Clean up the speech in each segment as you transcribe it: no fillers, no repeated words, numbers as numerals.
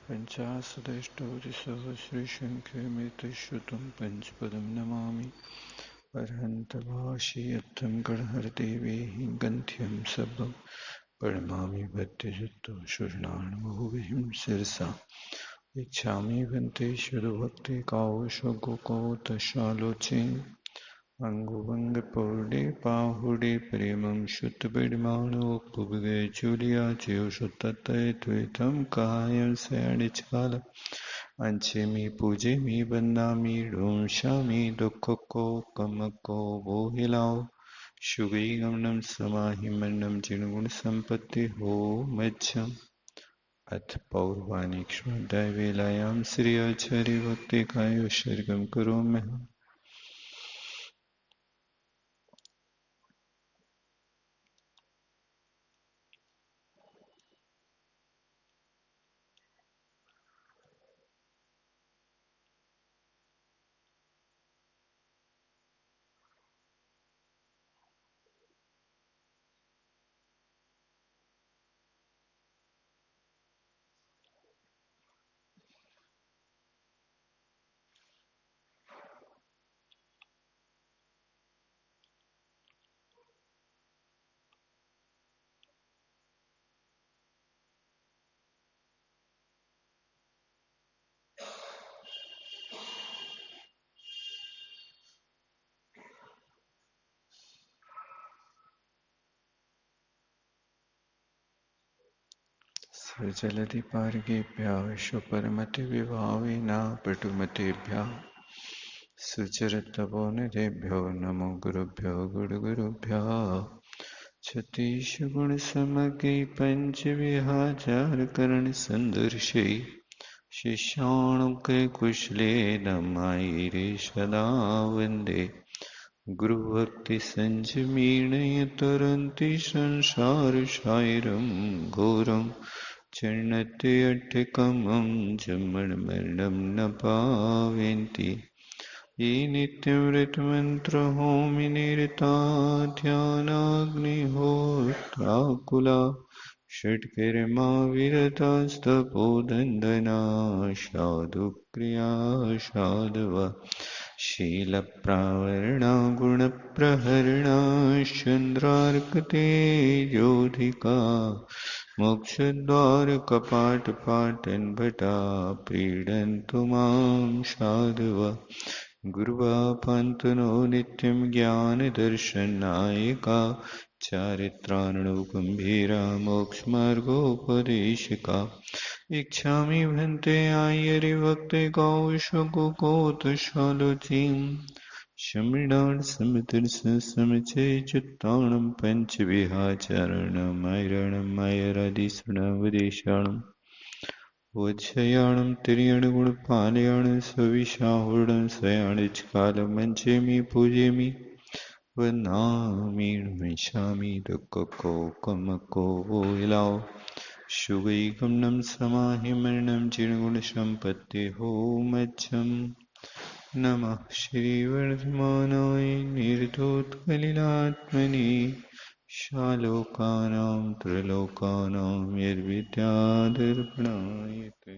पञ्चाशदष्टोतिसहस्रशङ्खमेतच्छ्रुतं पञ्चपदं नमामि अर्हन्तभाषीयत्थं गणहरदेवैः गन्थ्यं सभं प्रणमामि भक्तियुक्तो शरणार्णवोभिः शिरसा इच्छामि भन्ते शुद्धभक्ति कावशगोकौतशालोचेन अङ्गुभङ्गपौडे पाहुडे प्रेमं शुद्धविडमाणो पुबगे चूलिया चेयोषुत्तत्तये त्वेतं कायं सयणिचकाल अंचेमि पूजेमि वन्दामि ढोंशामि दुःखको कमको बोहिलाओ शुगैगमनं समाहिमन्नं जिनगुणसम्पत्ति हो मध्यम अथ पौर्वाणिक्ष्मदैवेलायां श्री आचार्य भक्ति कायो शर्गम करोम्यहम्। सजलति पार्गेभ्यः शुपरमतिविभावेना पटुमतेभ्यः सुचरितवोनिधेभ्यो नमो गुरुभ्यो गुरुगुरुभ्यः छत्तीसगुणसमग्रे पञ्चविहाचारकरणसन्दर्शे शिष्याणुग्रे कुशले नमायिरे सदा वन्दे गुरुभक्तिसञ्जमीर्णयतरन्ति संसारसायरं घोरं चरणत्यठकमं जमणमरणं न पावयन्ति ये नित्यं ऋतमन्त्रहोमिनिरता ध्यानाग्निहोत्राकुला षट्कर्मा विरतास्तपोदन्दना साधुक्रिया साधवा शीलप्रावरणा गुणप्रहरणा चन्द्रार्कतेजोधिका मोक्षद्वारकपाटपाटनभटा प्रीडन्तु मां साधवः गुरुवापन्तनो नित्यं ज्ञानदर्शनायका चारित्रार्णवगम्भीरा मोक्षमार्गोपदेशिका इच्छामि भन्ते आयर्भक्तिकौशकुकोतशालोचीं शमिडान् समदर्शनसमुच्चयच्युताणं पञ्चविहाचरणमैरणमयरदिसुणवदेशाणम् वत्सयाणं तिर्यणगुणपालयाणं सविशाहुर्णं सयाणिचकालमञ्चेमि पूजेमि वन्दामि नमिष्यामि दुःखको विलाओ शुगैगमनं समाहिमर्णं जिनगुणसम्पत्तिहो मध्यम नमः श्रीवर्धमानाय निर्धूतकलिलात्मने शालोकानां त्रिलोकानां यद्विद्यादर्पणायते।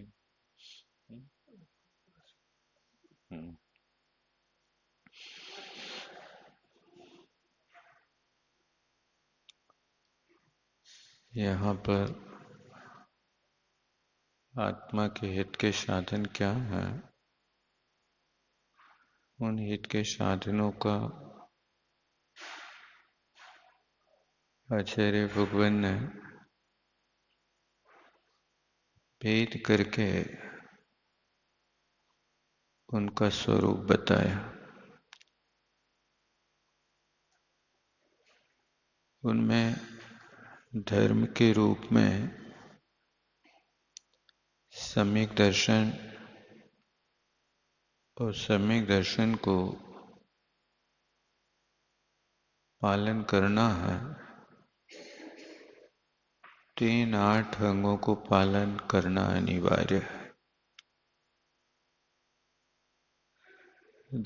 यहाँ पर आत्मा के हित के साधन क्या है, उन हित के साधनों का आचार्य भगवान ने भेद करके उनका स्वरूप बताया। उनमें धर्म के रूप में सम्यक दर्शन और सम्यक दर्शन को पालन करना है। 8 अंगों को पालन करना अनिवार्य है।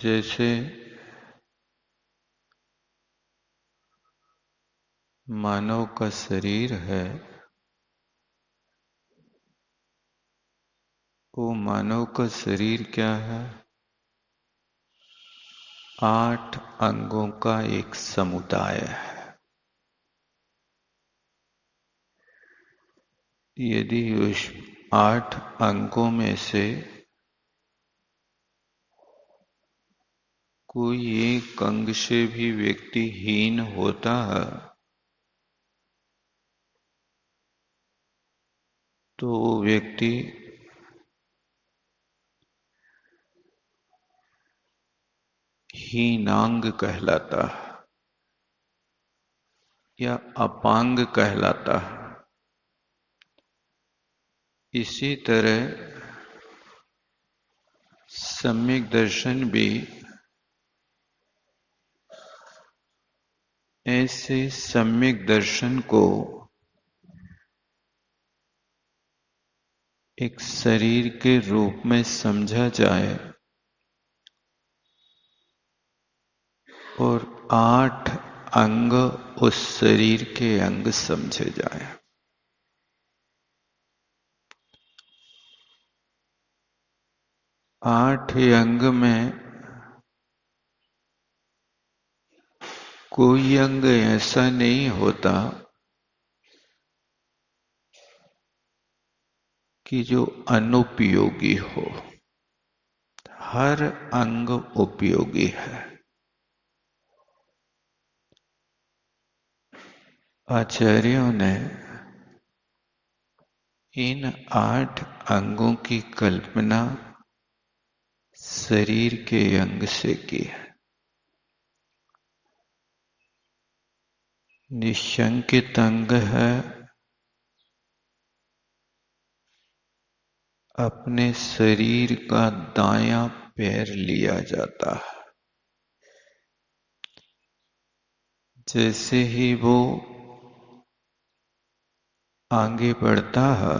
जैसे मानव का शरीर है, वो मानव का शरीर क्या है? 8 अंगों का एक समुदाय है। यदि उस 8 अंगों में से कोई एक अंग से भी व्यक्ति हीन होता है तो वो व्यक्ति हीनांग कहलाता है या अपांग कहलाता है। इसी तरह सम्यक दर्शन भी ऐसे सम्यक दर्शन को एक शरीर के रूप में समझा जाए और 8 अंग उस शरीर के अंग समझे जाए। आठ अंग में कोई अंग ऐसा नहीं होता कि जो अनुपयोगी हो। हर अंग उपयोगी है। आचार्यों ने इन 8 अंगों की कल्पना शरीर के अंग से की है। निशंकित अंग है अपने शरीर का दायां पैर लिया जाता है। जैसे ही वो आगे बढ़ता है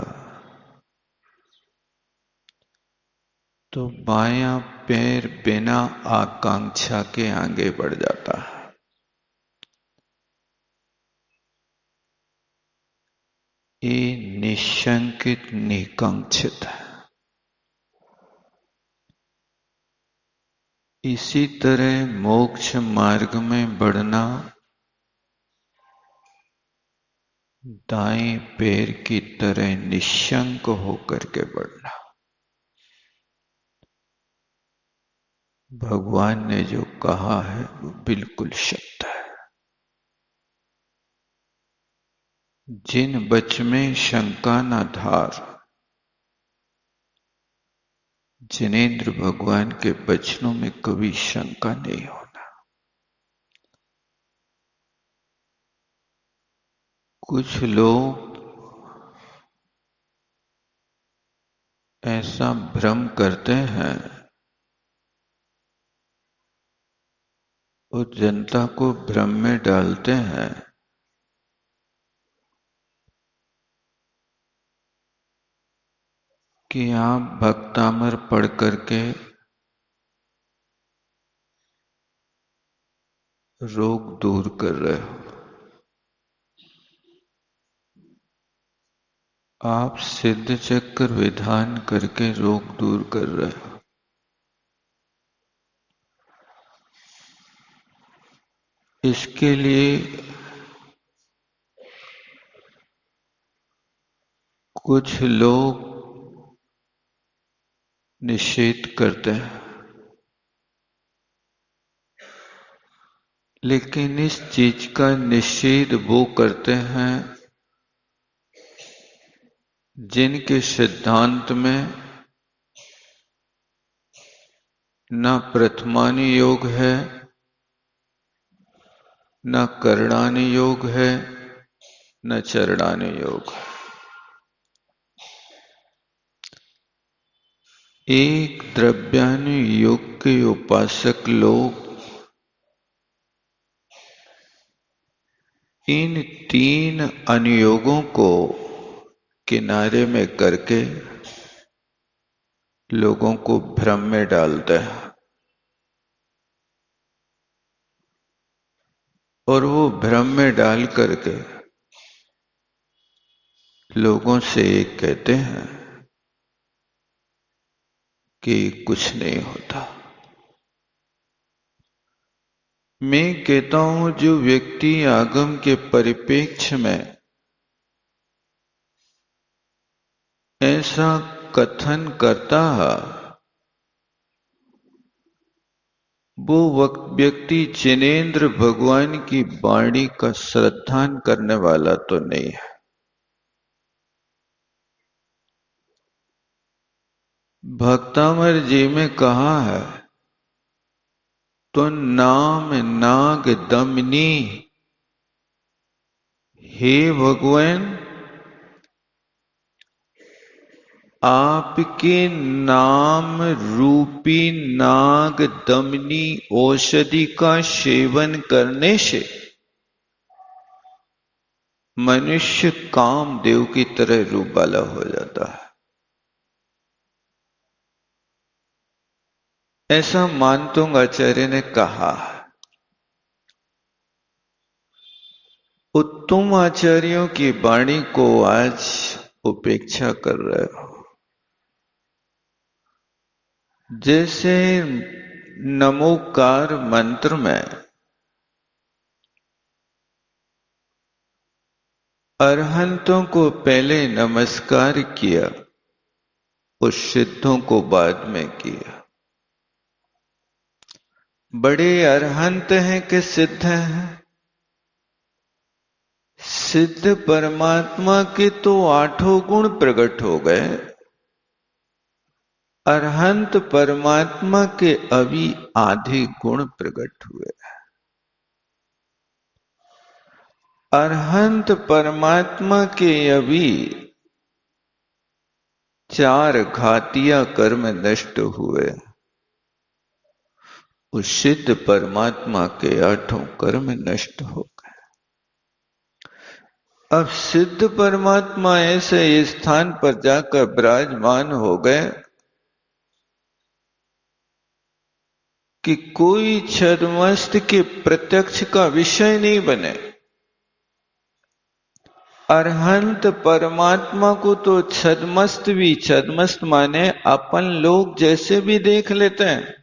तो बायां पैर बिना आकांक्षा के आगे बढ़ जाता है। ये निशंकित निकांक्षित है। इसी तरह मोक्ष मार्ग में बढ़ना दाएं पैर की तरह निशंक होकर के बढ़ना। भगवान ने जो कहा है वो बिल्कुल सत्य है। जिन बच में शंका न धार, जिनेन्द्र भगवान के वचनों में कभी शंका नहीं होना। कुछ लोग ऐसा भ्रम करते हैं और जनता को भ्रम में डालते हैं कि आप भक्तामर पढ़ करके रोग दूर कर रहे हो, आप सिद्ध चक्र विधान करके रोग दूर कर रहे हो। इसके लिए कुछ लोग निषेध करते हैं, लेकिन इस चीज का निषेध वो करते हैं जिनके सिद्धांत में न प्रथमानि योग है, न करणानि योग है, न चरणानि योग है। एक द्रव्यानि योग के उपासक लोग इन 3 अनुयोगों को किनारे में करके लोगों को भ्रम में डालते हैं और वो भ्रम में डाल करके लोगों से एक कहते हैं कि कुछ नहीं होता। मैं कहता हूं जो व्यक्ति आगम के परिप्रेक्ष्य में ऐसा कथन करता है वो व्यक्ति जिनेंद्र भगवान की वाणी का श्रद्धान करने वाला तो नहीं है। भक्तामर जी में कहा है तो नाम नाग दमनी, हे भगवान आपके नाम रूपी नाग दमनी औषधि का सेवन करने से मनुष्य कामदेव की तरह रूप वाला हो जाता है। ऐसा मानतुंग आचार्य ने कहा। उत्तम आचार्यों की वाणी को आज उपेक्षा कर रहे हो। जैसे नमोकार मंत्र में अरहंतों को पहले नमस्कार किया, उस सिद्धों को बाद में किया। बड़े अरहंत हैं कि सिद्ध हैं? सिद्ध परमात्मा के तो 8 गुण प्रकट हो गए, अरहंत परमात्मा के अभी आधे गुण प्रकट हुए। अरहंत परमात्मा के अभी 4 घातिया कर्म नष्ट हुए, उस सिद्ध परमात्मा के 8 कर्म नष्ट हो गए। अब सिद्ध परमात्मा ऐसे स्थान पर जाकर विराजमान हो गए कि कोई छद्मस्त के प्रत्यक्ष का विषय नहीं बने। अरहंत परमात्मा को तो छद्मस्त भी, छद्मस्त माने अपन लोग जैसे भी देख लेते हैं,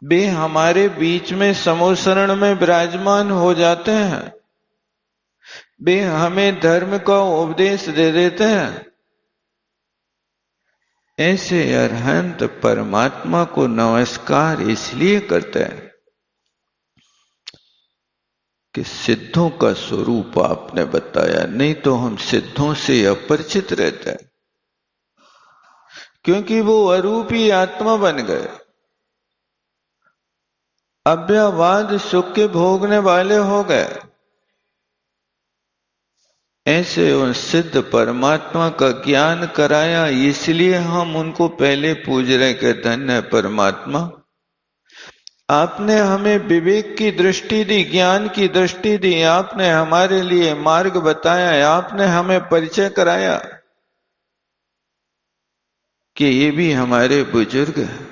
वे हमारे बीच में समोसरण में विराजमान हो जाते हैं, वे हमें धर्म का उपदेश दे देते हैं। ऐसे अरहंत परमात्मा को नमस्कार इसलिए करते हैं कि सिद्धों का स्वरूप आपने बताया, नहीं तो हम सिद्धों से अपरिचित रहते हैं, क्योंकि वो अरूपी आत्मा बन गए, अव्ययवाद सुख के भोगने वाले हो गए। ऐसे उन सिद्ध परमात्मा का ज्ञान कराया, इसलिए हम उनको पहले पूज रहे कि धन्य है परमात्मा, आपने हमें विवेक की दृष्टि दी, ज्ञान की दृष्टि दी, आपने हमारे लिए मार्ग बताया, आपने हमें परिचय कराया कि ये भी हमारे बुजुर्ग हैं।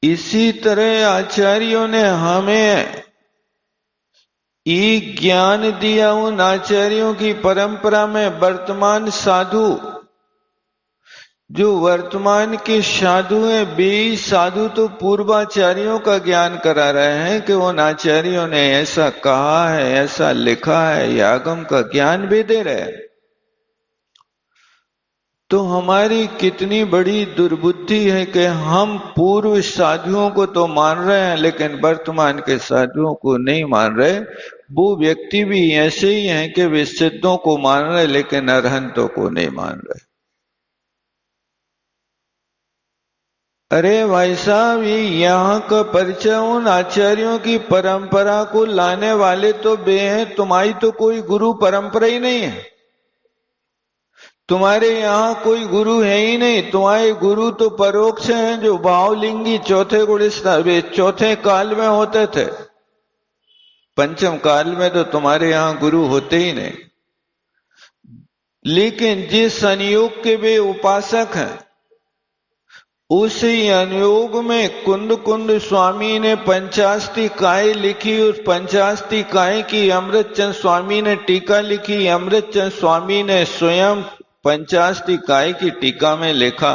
इसी तरह आचार्यों ने हमें ये ज्ञान दिया। उन आचार्यों की परंपरा में वर्तमान साधु, जो वर्तमान के साधु हैं, वे साधु तो पूर्वाचार्यों का ज्ञान करा रहे हैं कि उन आचार्यों ने ऐसा कहा है, ऐसा लिखा है, ये आगम का ज्ञान भी दे रहे हैं। तो हमारी कितनी बड़ी दुर्बुद्धि है कि हम पूर्व साधुओं को तो मान रहे हैं लेकिन वर्तमान के साधुओं को नहीं मान रहे। वो व्यक्ति भी ऐसे ही हैं कि वे सिद्धों को मान रहे लेकिन अरहंतों को नहीं मान रहे। अरे भाई साहब, ये यहाँ का परिचय उन आचार्यों की परंपरा को लाने वाले तो वे हैं, तुम्हारी तो कोई गुरु परंपरा ही नहीं है, तुम्हारे यहाँ कोई गुरु है ही नहीं। तुम्हारे गुरु तो परोक्ष हैं, जो भावलिंगी चौथे गुण चौथे काल में होते थे, पंचम काल में तो तुम्हारे यहाँ गुरु होते ही नहीं। लेकिन जिस संयोग के वे उपासक हैं, उसी अनुयोग में कुंद कुंद स्वामी ने पंचास्ती काय लिखी, उस पंचास्ती काय की अमृतचंद स्वामी ने टीका लिखी, अमृतचंद स्वामी ने स्वयं पंचाष्टिकाय की टीका में लिखा,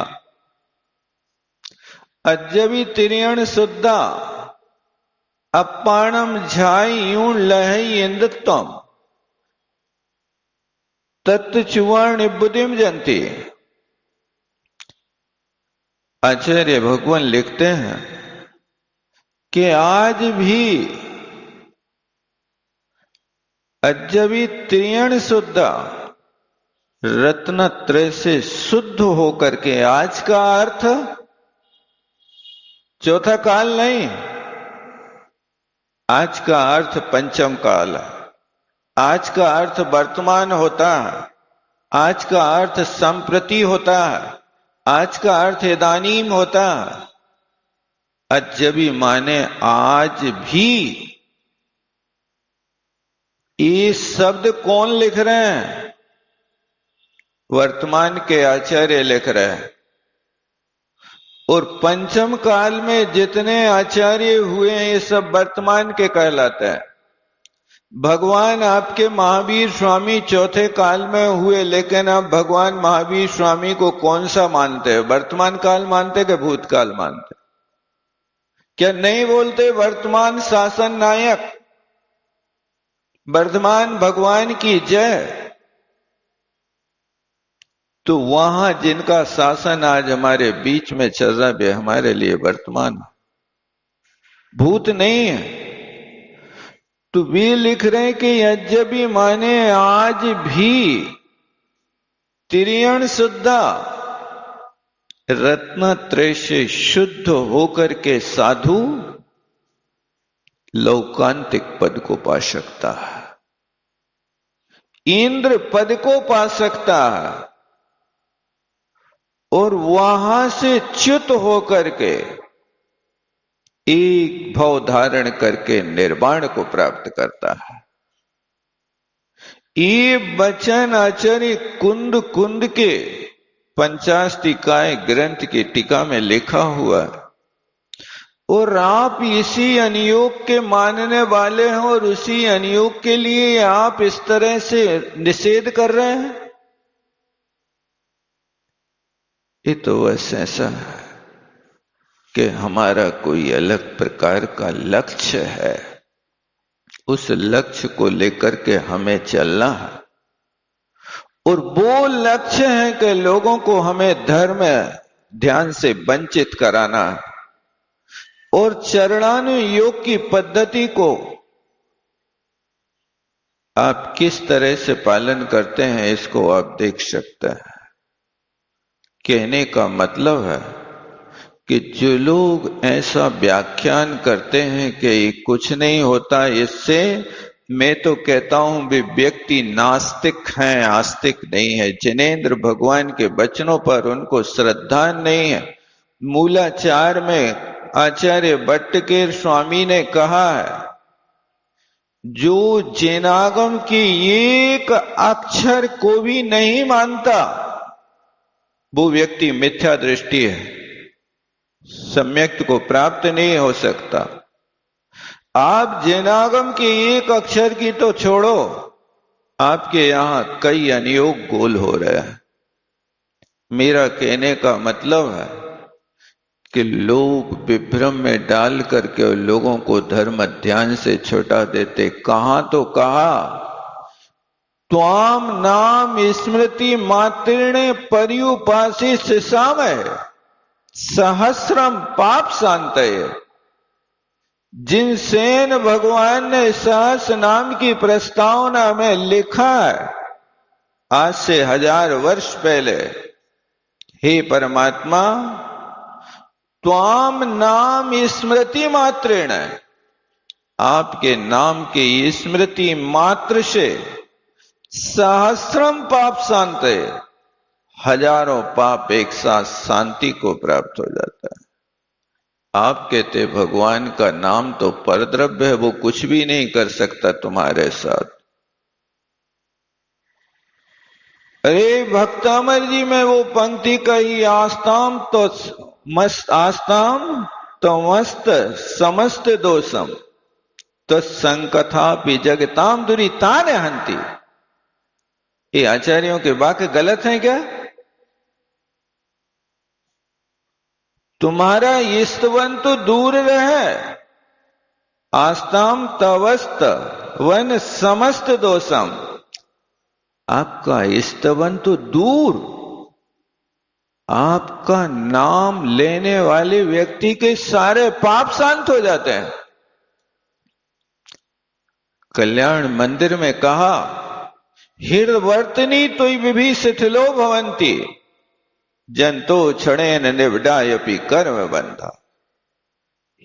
अज्जबी तिरियण शुद्धा अपाणम झाई यूं लहई इंदत्तम तत्चुवर्ण बुद्धिम जंती। आचार्य भगवान लिखते हैं कि आज भी अज्जबी त्रियण शुद्धा रत्नत्रय से शुद्ध होकर के, आज का अर्थ चौथा काल नहीं, आज का अर्थ पंचम काल है, आज का अर्थ वर्तमान होता है, आज का अर्थ संप्रति होता है, आज का अर्थ इदानीम होता है। अज्जबी माने आज भी। ये शब्द कौन लिख रहे हैं? वर्तमान के आचार्य लिख रहे हैं। और पंचम काल में जितने आचार्य हुए हैं ये सब वर्तमान के कहलाते हैं। भगवान आपके महावीर स्वामी चौथे काल में हुए, लेकिन आप भगवान महावीर स्वामी को कौन सा मानते हैं? वर्तमान काल मानते कि भूतकाल मानते? क्या नहीं बोलते वर्तमान शासन नायक, वर्तमान भगवान की जय? तो वहां जिनका शासन आज हमारे बीच में चल रहा है हमारे लिए वर्तमान, भूत नहीं है। तो वे लिख रहे हैं कि अज्जबी माने आज भी तिरियण शुद्धा, रत्नत्रय से शुद्ध होकर के साधु लौकांतिक पद को पा सकता है, इंद्र पद को पा सकता है, और वहां से च्युत होकर के एक भाव धारण करके निर्वाण को प्राप्त करता है। ये वचन आचार्य कुंद कुंद के पंचाष्टिकाय ग्रंथ की टीका में लिखा हुआ है। और आप इसी अनुयोग के मानने वाले हैं और उसी अनुयोग के लिए आप इस तरह से निषेध कर रहे हैं। ये तो बस ऐसा है कि हमारा कोई अलग प्रकार का लक्ष्य है, उस लक्ष्य को लेकर के हमें चलना है। और वो लक्ष्य है कि लोगों को हमें धर्म ध्यान से वंचित कराना है। और चरणानुयोग की पद्धति को आप किस तरह से पालन करते हैं इसको आप देख सकते हैं। कहने का मतलब है कि जो लोग ऐसा व्याख्यान करते हैं कि कुछ नहीं होता इससे, मैं तो कहता हूं वे व्यक्ति नास्तिक हैं, आस्तिक नहीं है। जिनेंद्र भगवान के वचनों पर उनको श्रद्धा नहीं है। मूलाचार में आचार्य भट्टकेर स्वामी ने कहा है, जो जिनागम की एक अक्षर को भी नहीं मानता वो व्यक्ति मिथ्या दृष्टि है, सम्यक्त को प्राप्त नहीं हो सकता। आप जिनागम के एक अक्षर की तो छोड़ो, आपके यहां कई अनुयोग गोल हो रहे हैं। मेरा कहने का मतलब है कि लोग विभ्रम में डाल करके लोगों को धर्म ध्यान से छुटा देते। कहां तो कहा, त्वाम नाम स्मृति मात्रेण पर्युपासी शिशामय सहस्रम पाप शांतये। जिन सेन भगवान ने सहस नाम की प्रस्तावना में लिखा है आज से 1000 वर्ष पहले, हे परमात्मा त्वाम नाम स्मृति मात्रेण, आपके नाम की स्मृति मात्र से सहस्रम पाप शांतये, हजारों पाप एक साथ शांति को प्राप्त हो जाता है। आप कहते भगवान का नाम तो परद्रव्य है, वो कुछ भी नहीं कर सकता तुम्हारे साथ। अरे भक्तामर जी में वो पंक्ति कही, आस्ताम तो मस्त आस्ताम तो मस्त समस्त दोषम तो संकथा भी जगताम दुरी ताने हंती। ये आचार्यों के वाक्य गलत हैं क्या? तुम्हारा स्तवन तो दूर रहे, आस्ताम तवस्त वन समस्त दोषम। आपका स्तवन तो दूर, आपका नाम लेने वाले व्यक्ति के सारे पाप शांत हो जाते हैं। कल्याण मंदिर में कहा, हृदवर्तनी तुई विभि शिथिलो भवंती, जंतो क्षणेन निवडायपि कर्म बंधा।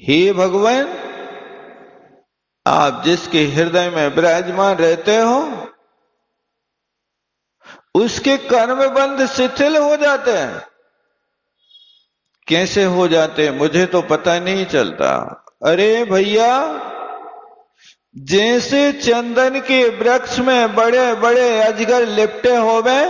हे भगवान, आप जिसके हृदय में विराजमान रहते हो, उसके कर्म बंध शिथिल हो जाते हैं। कैसे हो जाते हैं मुझे तो पता नहीं चलता। अरे भैया, जैसे चंदन के वृक्ष में बड़े बड़े अजगर लिपटे होवे,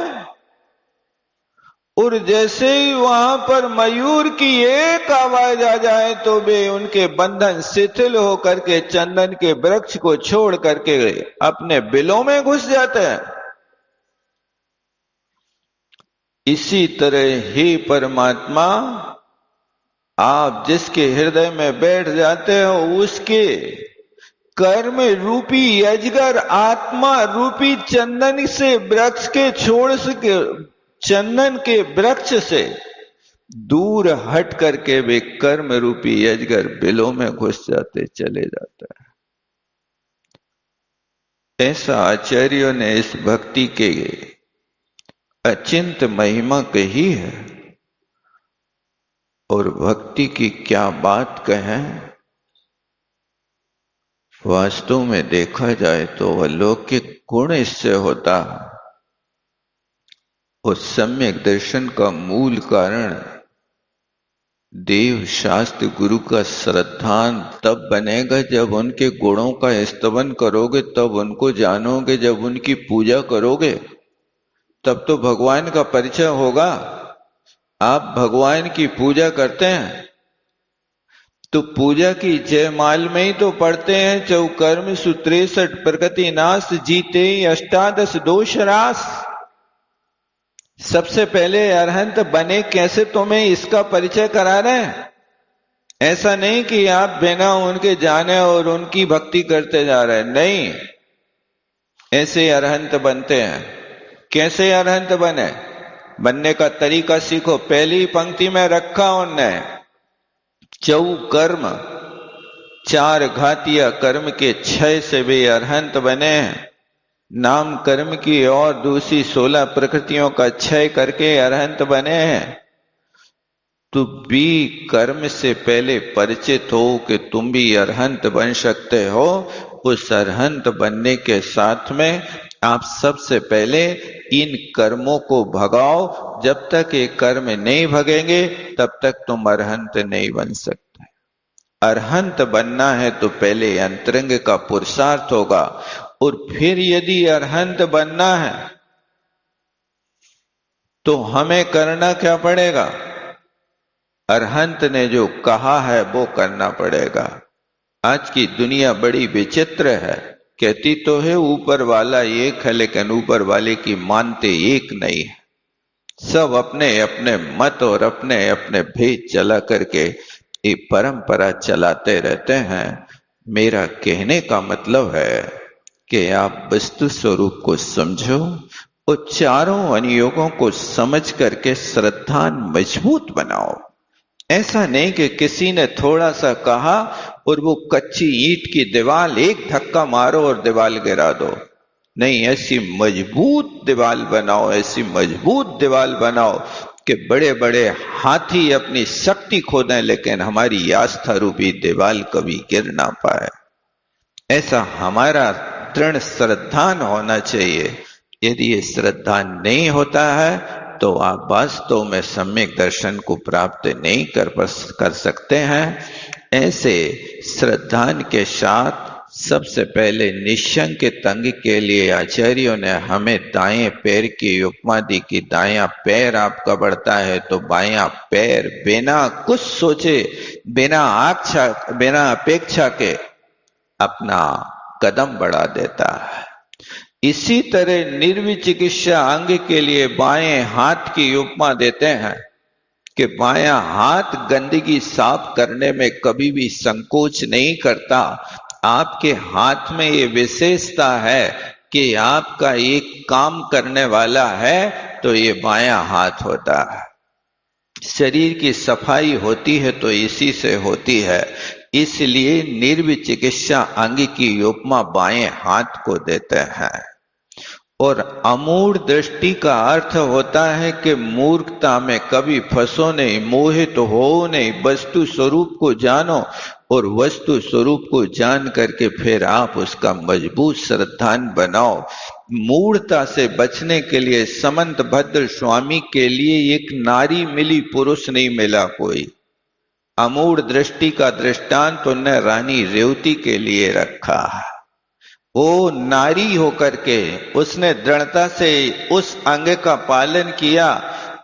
और जैसे ही वहां पर मयूर की एक आवाज आ जाए तो वे उनके बंधन शिथिल होकर के चंदन के वृक्ष को छोड़ करके अपने बिलों में घुस जाते हैं। इसी तरह हे परमात्मा, आप जिसके हृदय में बैठ जाते हो, उसके कर्म रूपी अजगर आत्मा रूपी चंदन से वृक्ष के छोड़ सके, चंदन के वृक्ष से दूर हट करके वे कर्म रूपी अजगर बिलों में घुस जाते, चले जाता है। ऐसा आचार्यों ने इस भक्ति के अचिंत महिमा कही है। और भक्ति की क्या बात कहें, वास्तव में देखा जाए तो अलौकिक गुण इससे होता है। उस सम्यक दर्शन का मूल कारण देव शास्त्र गुरु का श्रद्धान तब बनेगा जब उनके गुणों का स्तवन करोगे, तब उनको जानोगे, जब उनकी पूजा करोगे तब तो भगवान का परिचय होगा। आप भगवान की पूजा करते हैं तो पूजा की जयमाल में ही तो पढ़ते हैं, चौकर्म सुत्रेसठ प्रकृति नाश जीते अष्टादश दोष रास। सबसे पहले अरहंत बने कैसे, तुम्हें इसका परिचय करा रहे हैं। ऐसा नहीं कि आप बिना उनके जाने और उनकी भक्ति करते जा रहे हैं, नहीं, ऐसे अरहंत बनते हैं। कैसे अरहंत बने, बनने का तरीका सीखो। पहली पंक्ति में रखा उनने, चौकर्म, चार घातिया कर्म के क्षय से वे अरहंत बने हैं। नाम कर्म की और दूसरी 16 प्रकृतियों का क्षय करके अरहंत बने हैं। तो भी कर्म से पहले परिचित हो कि तुम भी अरहंत बन सकते हो। उस अरहंत बनने के साथ में आप सबसे पहले इन कर्मों को भगाओ। जब तक ये कर्म नहीं भगेंगे तब तक तुम अरहंत नहीं बन सकते। अरहंत बनना है तो पहले अंतरंग का पुरुषार्थ होगा, और फिर यदि अरहंत बनना है तो हमें करना क्या पड़ेगा, अरहंत ने जो कहा है वो करना पड़ेगा। आज की दुनिया बड़ी विचित्र है, कहती तो है ऊपर वाला एक है, लेकिन ऊपर वाले की मानते एक नहीं है। सब अपने अपने मत और अपने अपने भेद चला करके ये परंपरा चलाते रहते हैं। मेरा कहने का मतलब है कि आप वस्तु स्वरूप को समझो और चारों अनुयोगों को समझ करके श्रद्धा मजबूत बनाओ। ऐसा नहीं कि किसी ने थोड़ा सा कहा और वो कच्ची ईंट की दीवार एक धक्का मारो और दीवार गिरा दो। नहीं, ऐसी मजबूत दीवार बनाओ, ऐसी मजबूत दीवार बनाओ कि बड़े बड़े हाथी अपनी शक्ति खो दें, लेकिन हमारी आस्था रूपी दीवार कभी गिर ना पाए। ऐसा हमारा दृढ़ श्रद्धान होना चाहिए। यदि ये श्रद्धा नहीं होता है तो आप वास्तव में सम्यक दर्शन को प्राप्त नहीं कर सकते हैं। ऐसे श्रद्धान के साथ सबसे पहले निशंक तंग के लिए आचार्यों ने हमें दाएं पैर की उपमा दी कि दायां पैर आपका बढ़ता है तो बायां पैर बिना कुछ सोचे, बिना अपेक्षा के अपना कदम बढ़ा देता है। इसी तरह निर्विचिकित्सा अंग के लिए बाएं हाथ की उपमा देते हैं कि बायां हाथ गंदगी साफ करने में कभी भी संकोच नहीं करता। आपके हाथ में ये विशेषता है कि आपका एक काम करने वाला है तो ये बायां हाथ होता है। शरीर की सफाई होती है तो इसी से होती है, इसलिए निर्विचिकित्सा अंग की उपमा बाएं हाथ को देते हैं। और अमूढ़ दृष्टि का अर्थ होता है कि मूर्खता में कभी फंसो नहीं, मोहित हो नहीं, वस्तु स्वरूप को जानो और वस्तु स्वरूप को जान करके फिर आप उसका मजबूत श्रद्धान बनाओ। मूढ़ता से बचने के लिए समंत भद्र स्वामी के लिए एक नारी मिली, पुरुष नहीं मिला कोई। अमूढ़ दृष्टि का दृष्टांत उन्होंने रानी रेवती के लिए रखा है। वो नारी होकर के उसने दृढ़ता से उस अंग का पालन किया।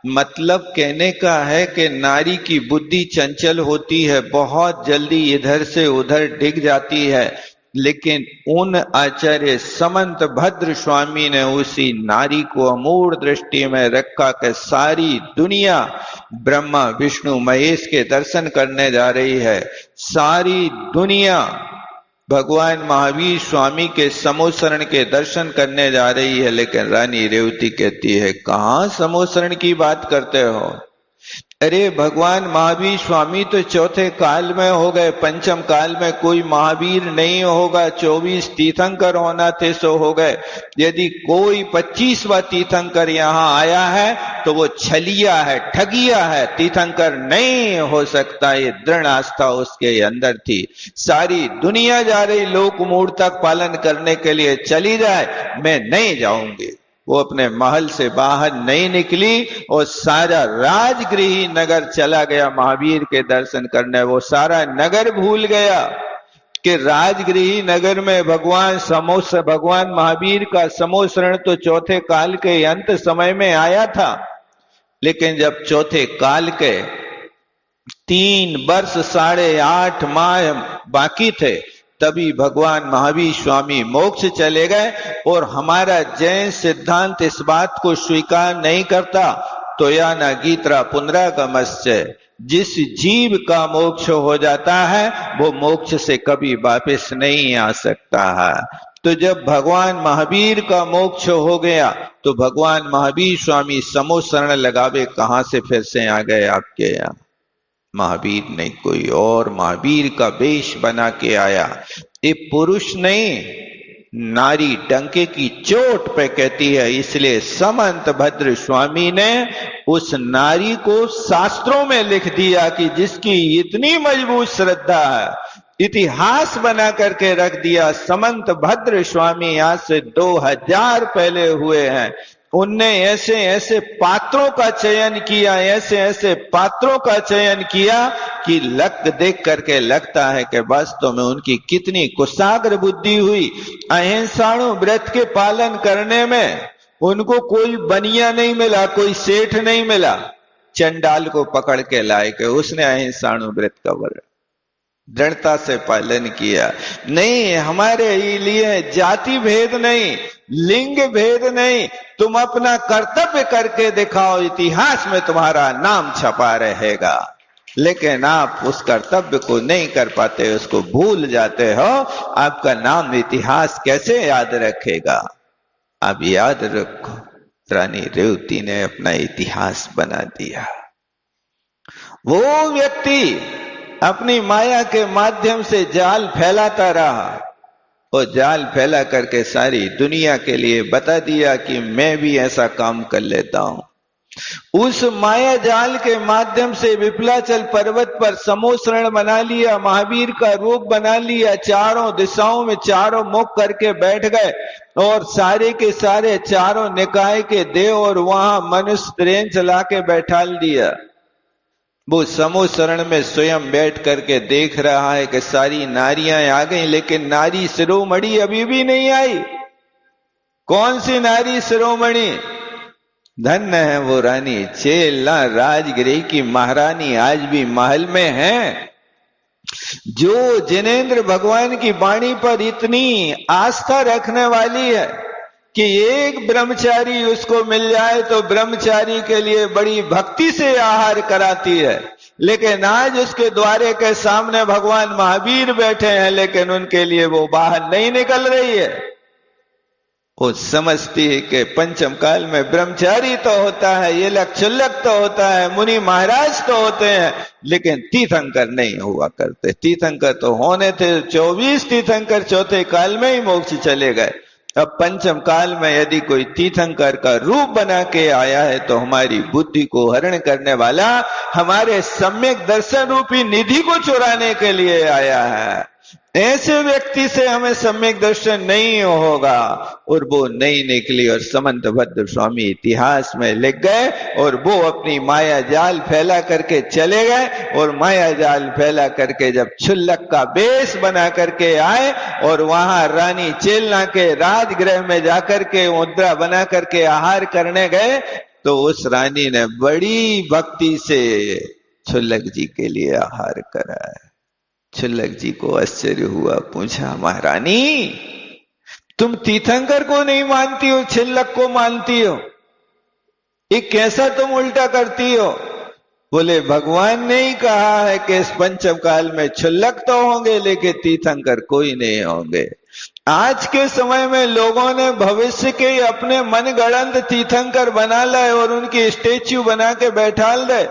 मतलब कहने का है कि नारी की बुद्धि चंचल होती है, बहुत जल्दी इधर से उधर डिग जाती है, लेकिन उन आचार्य समंत भद्र स्वामी ने उसी नारी को अमूढ़ दृष्टि में रखा कि सारी दुनिया ब्रह्मा विष्णु महेश के दर्शन करने जा रही है, सारी दुनिया भगवान महावीर स्वामी के समोसरण के दर्शन करने जा रही है, लेकिन रानी रेवती कहती है कहां समोसरण की बात करते हो? अरे भगवान महावीर स्वामी तो चौथे काल में हो गए, पंचम काल में कोई महावीर नहीं होगा, 24 तीर्थंकर होना थे सो हो गए। यदि कोई 25वां तीर्थंकर यहाँ आया है तो वो छलिया है, ठगिया है, तीर्थंकर नहीं हो सकता। ये दृढ़ आस्था उसके अंदर थी। सारी दुनिया जा रही, लोक मूढ़ता पालन करने के लिए, चली जाए मैं नहीं जाऊंगी। वो अपने महल से बाहर नहीं निकली और सारा राजगृही नगर चला गया महावीर के दर्शन करने। वो सारा नगर भूल गया कि राजगृही नगर में भगवान महावीर का समोसरण तो चौथे काल के अंत समय में आया था, लेकिन जब चौथे काल के 3 वर्ष 8.5 माह बाकी थे तभी भगवान महावीर स्वामी मोक्ष चले गए। और हमारा जैन सिद्धांत इस बात को स्वीकार नहीं करता। तो या न गीत्रा पुनरागमश्च, जिस जीव का मोक्ष हो जाता है वो मोक्ष से कभी वापस नहीं आ सकता है। तो जब भगवान महावीर का मोक्ष हो गया तो भगवान महावीर स्वामी समोसरण लगावे कहां से फिर से आ गए आपके यहाँ? महावीर नहीं, कोई और महावीर का वेश बना के आया। ये पुरुष नहीं, नारी डंके की चोट पे कहती है। इसलिए समंत भद्र स्वामी ने उस नारी को शास्त्रों में लिख दिया कि जिसकी इतनी मजबूत श्रद्धा है, इतिहास बना करके रख दिया। समंत भद्र स्वामी आज से 2000 पहले हुए हैं। उनने ऐसे ऐसे पात्रों का चयन किया, ऐसे ऐसे पात्रों का चयन किया कि देख करके लगता है कि वास्तव में उनकी कितनी कुशाग्र बुद्धि हुई। अहिंसाणु व्रत के पालन करने में उनको कोई बनिया नहीं मिला, कोई सेठ नहीं मिला। चंडाल को पकड़ के लाए कि उसने अहिंसाणु व्रत का व्रत दृढ़ता से पालन किया। नहीं, हमारे लिए जाति भेद नहीं, लिंग भेद नहीं, तुम अपना कर्तव्य करके दिखाओ, इतिहास में तुम्हारा नाम छपा रहेगा। लेकिन आप उस कर्तव्य को नहीं कर पाते, उसको भूल जाते हो। आपका नाम इतिहास कैसे याद रखेगा? आप याद रखो, रानी रेवती ने अपना इतिहास बना दिया। वो व्यक्ति अपनी माया के माध्यम से जाल फैलाता रहा और जाल फैला करके सारी दुनिया के लिए बता दिया कि मैं भी ऐसा काम कर लेता हूं। उस माया जाल के माध्यम से विपलाचल पर्वत पर समोसरण बना लिया, महावीर का रूप बना लिया, चारों दिशाओं में चारों मुख करके बैठ गए और सारे के सारे चारों निकाय के देव और वहां मनुष्य ट्रेन चला के बैठा दिया। वो समोसरण में स्वयं बैठ करके देख रहा है कि सारी नारियां आ गई, लेकिन नारी शिरोमणि अभी भी नहीं आई। कौन सी नारी शिरोमणि? धन्य है वो रानी चेला राजगिरी की महारानी, आज भी महल में है। जो जिनेंद्र भगवान की वाणी पर इतनी आस्था रखने वाली है कि एक ब्रह्मचारी उसको मिल जाए तो ब्रह्मचारी के लिए बड़ी भक्ति से आहार कराती है, लेकिन आज उसके द्वारे के सामने भगवान महावीर बैठे हैं, लेकिन उनके लिए वो बाहर नहीं निकल रही है। वो समझती है कि पंचम काल में ब्रह्मचारी तो होता है, ये लक्षुल्लक तो होता है, मुनि महाराज तो होते हैं, लेकिन तीर्थंकर नहीं हुआ करते। तीर्थंकर तो होने थे 24 तीर्थंकर चौथे काल में ही मोक्ष चले गए। अब पंचम काल में यदि कोई तीर्थंकर का रूप बना के आया है तो हमारी बुद्धि को हरण करने वाला हमारे सम्यक दर्शन रूपी निधि को चुराने के लिए आया है। ऐसे व्यक्ति से हमें सम्यक दर्शन नहीं होगा। और वो नहीं निकली और समंत भद्र स्वामी इतिहास में लिख गए, और वो अपनी माया जाल फैला करके चले गए। और माया जाल फैला करके जब क्षुल्लक का बेस बना करके आए और वहां रानी चेलना के राजगृह में जाकर के मुद्रा बना करके आहार करने गए, तो उस रानी ने बड़ी भक्ति से क्षुल्लक जी के लिए आहार कराया। क्षुल्लक जी को आश्चर्य हुआ, पूछा, महारानी तुम तीर्थंकर को नहीं मानती हो, क्षुल्लक को मानती हो, ये कैसा तुम उल्टा करती हो? बोले, भगवान ने ही कहा है कि इस पंचम काल में क्षुल्लक तो होंगे लेकिन तीर्थंकर कोई नहीं होंगे। आज के समय में लोगों ने भविष्य के अपने मनगढ़ंत तीर्थंकर बना लाए और उनकी स्टेच्यू बना के बैठा दे।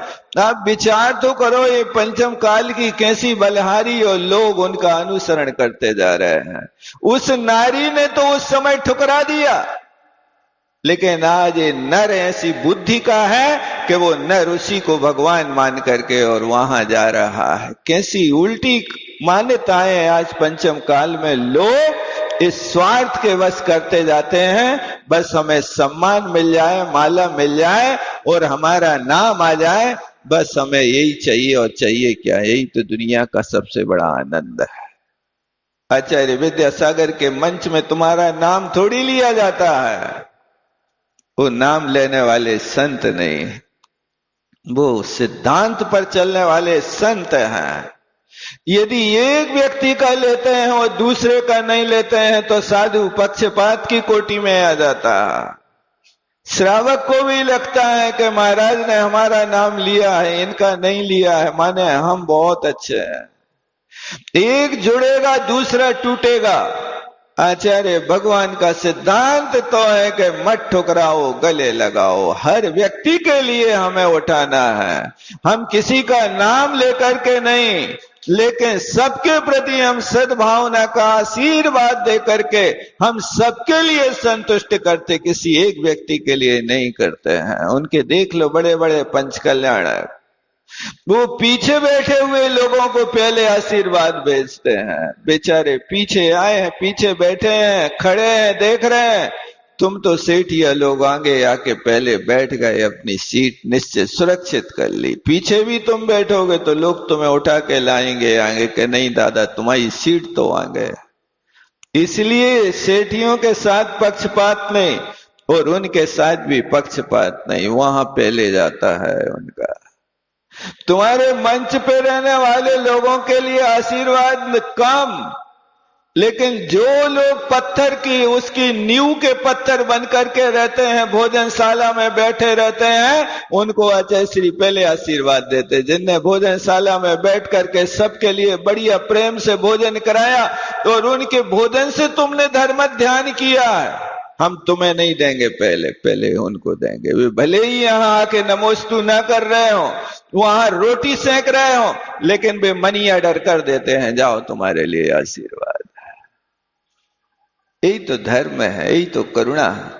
आप विचार तो करो, ये पंचम काल की कैसी बलहारी और लोग उनका अनुसरण करते जा रहे हैं। उस नारी ने तो उस समय ठुकरा दिया, लेकिन आज ये नर ऐसी बुद्धि का है कि वो नर उसी को भगवान मान करके और वहां जा रहा है। कैसी उल्टी मान्यताएं आज पंचम काल में लोग इस स्वार्थ के वश करते जाते हैं। बस हमें सम्मान मिल जाए, माला मिल जाए और हमारा नाम आ जाए, बस हमें यही चाहिए। और चाहिए क्या? यही तो दुनिया का सबसे बड़ा आनंद है। आचार्य विद्यासागर के मंच में तुम्हारा नाम थोड़ी लिया जाता है, वो नाम लेने वाले संत नहीं, वो सिद्धांत पर चलने वाले संत हैं। यदि एक व्यक्ति का लेते हैं और दूसरे का नहीं लेते हैं तो साधु पक्षपात की कोटि में आ जाता है। श्रावक को भी लगता है कि महाराज ने हमारा नाम लिया है, इनका नहीं लिया है, माने हम बहुत अच्छे हैं। एक जुड़ेगा दूसरा टूटेगा। आचार्य भगवान का सिद्धांत तो है कि मत ठुकराओ, गले लगाओ। हर व्यक्ति के लिए हमें उठाना है। हम किसी का नाम लेकर के नहीं, लेकिन सबके प्रति हम सद्भावना का आशीर्वाद दे करके हम सबके लिए संतुष्ट करते, किसी एक व्यक्ति के लिए नहीं करते हैं। उनके देख लो बड़े बड़े पंच कल्याणक, वो पीछे बैठे हुए लोगों को पहले आशीर्वाद भेजते हैं। बेचारे पीछे आए हैं, पीछे बैठे हैं, खड़े हैं, देख रहे हैं। तुम तो सेठिया लोग आगे आके पहले बैठ गए, अपनी सीट निश्चित सुरक्षित कर ली। पीछे भी तुम बैठोगे तो लोग तुम्हें उठा के लाएंगे आगे कि नहीं दादा तुम्हारी सीट तो आगे। इसलिए सेठियों के साथ पक्षपात नहीं और उनके साथ भी पक्षपात नहीं, वहां पहले जाता है उनका। तुम्हारे मंच पे रहने वाले लोगों के लिए आशीर्वाद कम, लेकिन जो लोग पत्थर की उसकी नींव के पत्थर बन करके रहते हैं, भोजनशाला में बैठे रहते हैं, उनको आचार्य श्री पहले आशीर्वाद देते। जिनने भोजनशाला में बैठ करके सबके लिए बढ़िया प्रेम से भोजन कराया और उनके भोजन से तुमने धर्म ध्यान किया है, हम तुम्हें नहीं देंगे, पहले पहले उनको देंगे। वे भले ही यहाँ आके नमोस्तु ना कर रहे हो, वहां रोटी सेक रहे हो, लेकिन वे मनी ऑर्डर कर देते हैं, जाओ तुम्हारे लिए आशीर्वाद। यही तो धर्म है, यही तो करुणा है।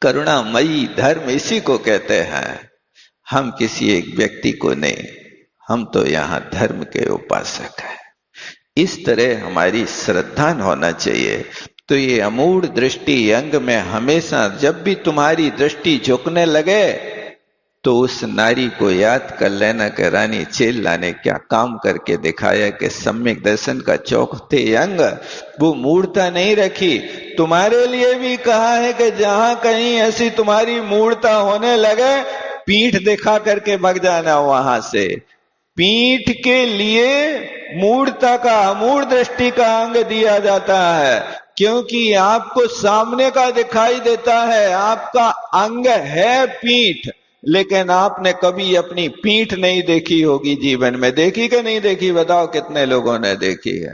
करुणामयी धर्म इसी को कहते हैं। हम किसी एक व्यक्ति को नहीं, हम तो यहाँ धर्म के उपासक हैं। इस तरह हमारी श्रद्धा होना चाहिए। तो ये अमूढ़ दृष्टि अंग में हमेशा जब भी तुम्हारी दृष्टि झुकने लगे तो उस नारी को याद कर लेना कि रानी चेल्ला ने क्या काम करके दिखाया कि सम्यक दर्शन का चौथे अंग वो मूर्ता नहीं रखी। तुम्हारे लिए भी कहा है कि जहां कहीं ऐसी तुम्हारी मूर्ता होने लगे पीठ दिखा करके भग जाना वहां से। पीठ के लिए मूर्ता का अमूढ़ दृष्टि का अंग दिया जाता है। क्योंकि आपको सामने का दिखाई देता है, आपका अंग है पीठ, लेकिन आपने कभी अपनी पीठ नहीं देखी होगी जीवन में। देखी कि नहीं देखी? बताओ कितने लोगों ने देखी है?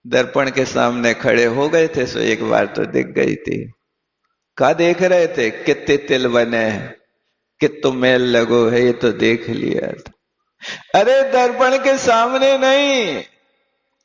दर्पण के सामने खड़े हो गए थे सो एक बार तो दिख गई थी। क्या देख रहे थे? कितने तिल बने हैं, कितने मेल लगो है, ये तो देख लिया था। अरे दर्पण के सामने नहीं,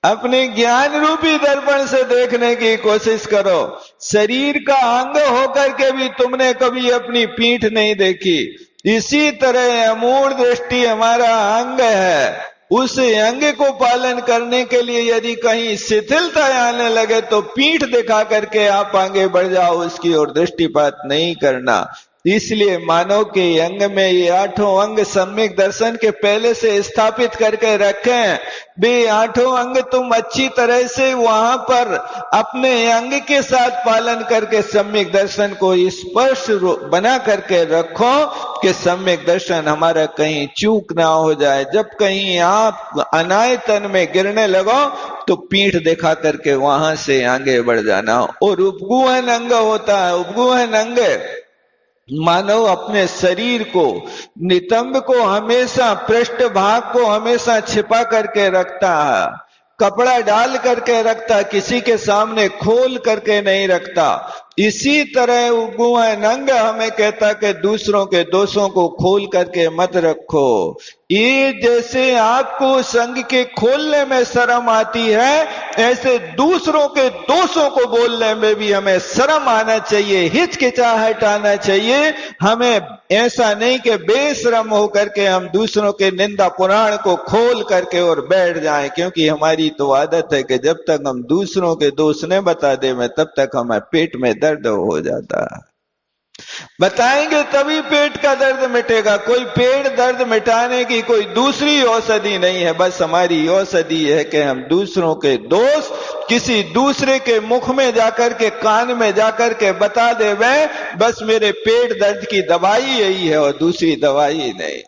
अपने ज्ञान रूपी दर्पण से देखने की कोशिश करो। शरीर का अंग होकर के भी तुमने कभी अपनी पीठ नहीं देखी। इसी तरह अमूढ़ दृष्टि हमारा अंग है। उस अंग को पालन करने के लिए यदि कहीं शिथिलता आने लगे तो पीठ दिखा करके आप आगे बढ़ जाओ, उसकी ओर दृष्टिपात नहीं करना। इसलिए मानव के अंग में ये 8 अंग सम्यक दर्शन के पहले से स्थापित करके रखें। वे 8 अंग तुम अच्छी तरह से वहां पर अपने अंग के साथ पालन करके सम्यक दर्शन को स्पर्श बना करके रखो कि सम्यक दर्शन हमारा कहीं चूक ना हो जाए। जब कहीं आप अनायतन में गिरने लगो तो पीठ दिखा करके वहां से आगे बढ़ जाना। और उपगुहन अंग होता है। उपगुहन अंग मानव अपने शरीर को, नितंब को हमेशा, पृष्ठ भाग को हमेशा छिपा करके रखता है, कपड़ा डाल करके रखता, किसी के सामने खोल करके नहीं रखता। इसी तरह उपगुहन अंग हमें कहता कि दूसरों के दोषों को खोल करके मत रखो। ये जैसे आपको संग के खोलने में शर्म आती है, ऐसे दूसरों के दोषों को बोलने में भी हमें शर्म आना चाहिए, हिचकिचाहट आना चाहिए। हमें ऐसा नहीं कि बेशरम होकर के हम दूसरों के निंदा पुराण को खोल करके और बैठ जाएं, क्योंकि हमारी तो आदत है कि जब तक हम दूसरों के दोष न बता दे में तब तक हमें पेट में दर्द हो जाता है। बताएंगे तभी पेट का दर्द मिटेगा। कोई पेट दर्द मिटाने की कोई दूसरी औषधि नहीं है। बस हमारी औषधि है कि हम दूसरों के दोष किसी दूसरे के मुख में जाकर के, कान में जाकर के बता दे, वह बस मेरे पेट दर्द की दवाई यही है और दूसरी दवाई नहीं।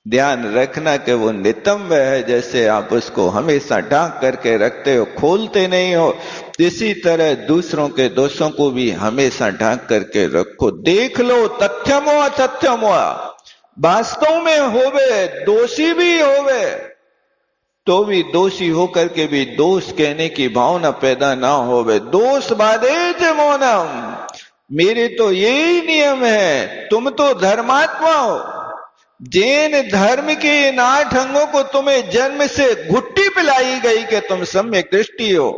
ध्यान रखना कि वो नितंब है, जैसे आप उसको हमेशा ढांक करके रखते हो, खोलते नहीं हो, इसी तरह दूसरों के दोषों को भी हमेशा ढांक करके रखो। देख लो, तथ्यम हो अतथ्यम हो, वास्तव में होवे, दोषी भी होवे तो भी दोषी होकर के भी दोष कहने की भावना पैदा ना होवे। दोष बाधेत मौनम, मेरे तो यही नियम है, तुम तो धर्मात्मा हो। जैन धर्म के इन 8 अंगों को तुम्हें जन्म से घुट्टी पिलाई गई कि तुम सम्यक दृष्टि हो,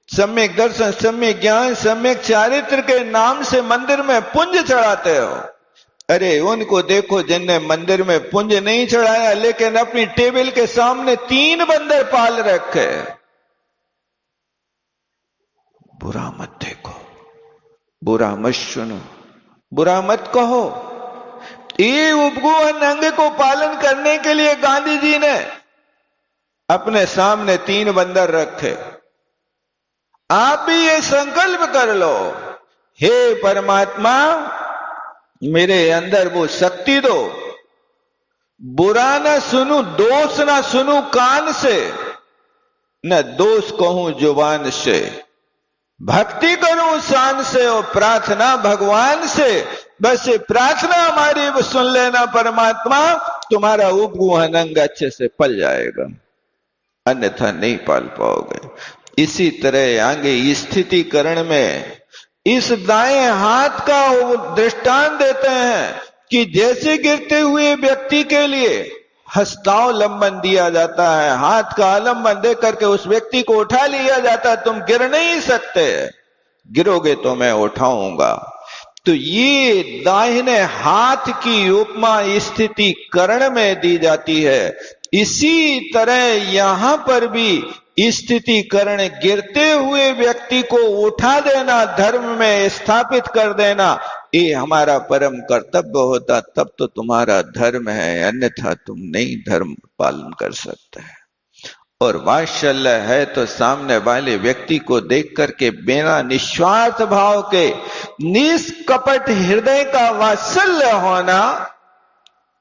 सम्यक दर्शन, सम्यक ज्ञान, सम्यक चारित्र के नाम से मंदिर में पुंज चढ़ाते हो। अरे उनको देखो जिनने मंदिर में पुंज नहीं चढ़ाया लेकिन अपनी टेबल के सामने 3 बंदर पाल रखे। बुरा मत देखो, बुरा मत सुनो, बुरा मत कहो। ये उपगुहन अंग को पालन करने के लिए गांधी जी ने अपने सामने 3 बंदर रखे। आप भी ये संकल्प कर लो, हे परमात्मा मेरे अंदर वो शक्ति दो, बुरा ना सुनूं, दोष ना सुनूं कान से, न दोष कहूं जुबान से, भक्ति करूं शान से और प्रार्थना भगवान से। बस ये प्रार्थना हमारी सुन लेना परमात्मा, तुम्हारा उपगुहन अंग अच्छे से पल जाएगा, अन्यथा नहीं पाल पाओगे। इसी तरह आगे स्थितिकरण में इस दाएं हाथ का दृष्टांत देते हैं कि जैसे गिरते हुए व्यक्ति के लिए हस्तावलंबन दिया जाता है, हाथ का आलंबन दे करके उस व्यक्ति को उठा लिया जाता है। तुम गिर नहीं सकते, गिरोगे तो मैं उठाऊंगा। तो ये दाहिने हाथ की उपमा स्थिति करण में दी जाती है। इसी तरह यहां पर भी स्थिति करण, गिरते हुए व्यक्ति को उठा देना, धर्म में स्थापित कर देना, ये हमारा परम कर्तव्य होता, तब तो तुम्हारा धर्म है, अन्यथा तुम नहीं धर्म पालन कर सकते। और वात्सल्य है तो सामने वाले व्यक्ति को देख करके बिना निस्वार्थ भाव के, निष्कपट हृदय का वात्सल्य होना,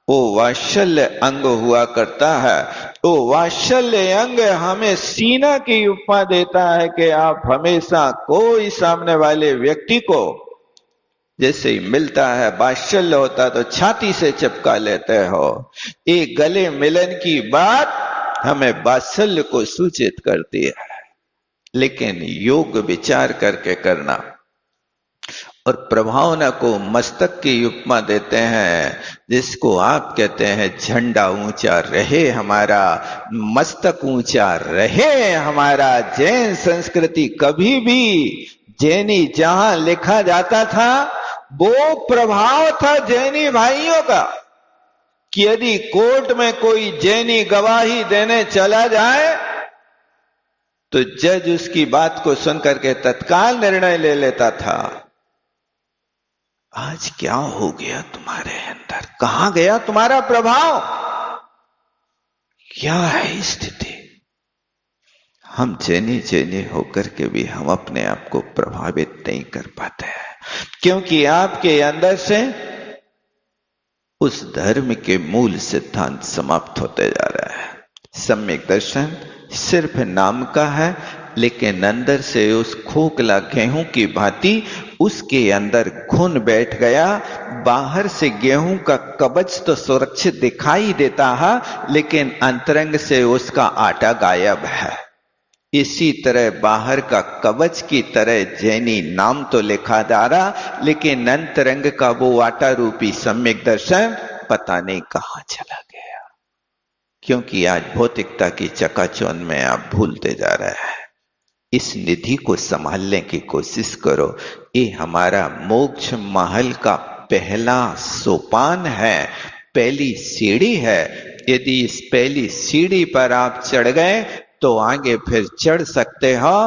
वो वात्सल्य अंग हुआ करता है। वो वात्सल्य अंग हमें सीना की उपमा देता है कि आप हमेशा कोई सामने वाले व्यक्ति को जैसे ही मिलता है, वात्सल्य होता तो छाती से चिपका लेते हो। एक गले मिलन की बात हमें वात्सल्य को सूचित करती है, लेकिन योग विचार करके करना। और प्रभावना को मस्तक की उपमा देते हैं, जिसको आप कहते हैं झंडा ऊंचा रहे हमारा, मस्तक ऊंचा रहे हमारा। जैन संस्कृति कभी भी जैनी जहां लिखा जाता था वो प्रभाव था जैनी भाइयों का कि यदि कोर्ट में कोई जैनी गवाही देने चला जाए तो जज उसकी बात को सुनकर के तत्काल निर्णय ले लेता था। आज क्या हो गया तुम्हारे अंदर? कहां गया तुम्हारा प्रभाव? क्या है स्थिति? हम जैनी होकर के भी हम अपने आप को प्रभावित नहीं कर पाते हैं, क्योंकि आपके अंदर से उस धर्म के मूल सिद्धांत समाप्त होते जा रहा है। सम्यक दर्शन सिर्फ नाम का है, लेकिन अंदर से उस खोखला गेहूं की भांति उसके अंदर घुन बैठ गया। बाहर से गेहूं का कवच तो सुरक्षित दिखाई देता है, लेकिन अंतरंग से उसका आटा गायब है। इसी तरह बाहर का कवच की तरह जैनी नाम तो लिखा जा रहा, लेकिन अंतरंग का वो आटा रूपी सम्यक दर्शन पता नहीं कहां चला गया, क्योंकि आज भौतिकता की चकाचौंध में आप भूलते जा रहे हैं। इस निधि को संभालने की कोशिश करो। ये हमारा मोक्ष महल का पहला सोपान है, पहली सीढ़ी है। यदि इस पहली सीढ़ी पर आप चढ़ गए तो आगे फिर चढ़ सकते हो,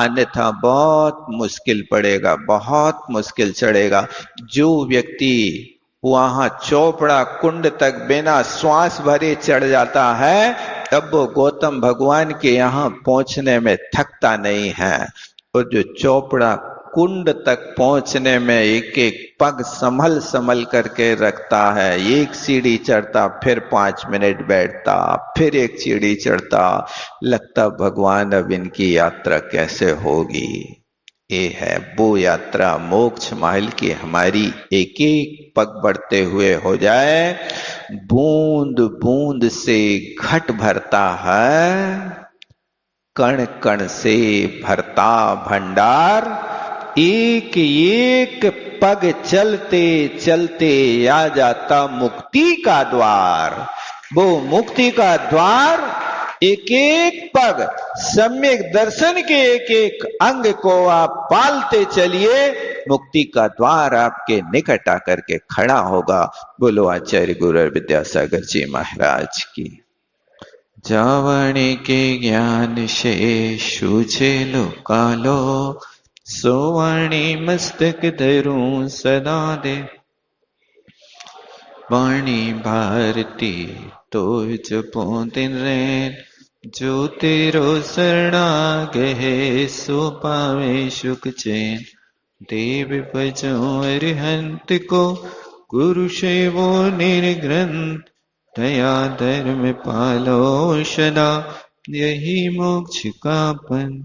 अन्यथा बहुत मुश्किल पड़ेगा, बहुत मुश्किल चढ़ेगा। जो व्यक्ति वहां चौपड़ा कुंड तक बिना श्वास भरे चढ़ जाता है, तब वो गौतम भगवान के यहाँ पहुंचने में थकता नहीं है। और जो चौपड़ा कुंड तक पहुंचने में एक एक पग संभल संभल करके रखता है, एक सीढ़ी चढ़ता फिर 5 मिनट बैठता, फिर एक सीढ़ी चढ़ता, लगता भगवान अब इनकी यात्रा कैसे होगी। ये है वो यात्रा मोक्ष महल की हमारी। एक एक पग बढ़ते हुए हो जाए, बूंद बूंद से घट भरता है, कण कण से भरता भंडार। एक एक पग चलते चलते आ जाता मुक्ति का द्वार। वो मुक्ति का द्वार एक एक पग सम्यक दर्शन के एक एक अंग को आप पालते चलिए, मुक्ति का द्वार आपके निकट आकर के खड़ा होगा। बोलो आचार्य गुरु विद्यासागर जी महाराज की। जावणी के ज्ञान से सूझे लो कालो, सोवाणी मस्तक धरूं सदा दे। वाणी भारती तो जपो दिन रैन, जो तेरो शरणागहे सो पावे सुख चैन। देव भजो अरिहंत को, गुरु सेवो निर्ग्रंथ। दया धर्म पालो सदा, यही मोक्ष का पंथ।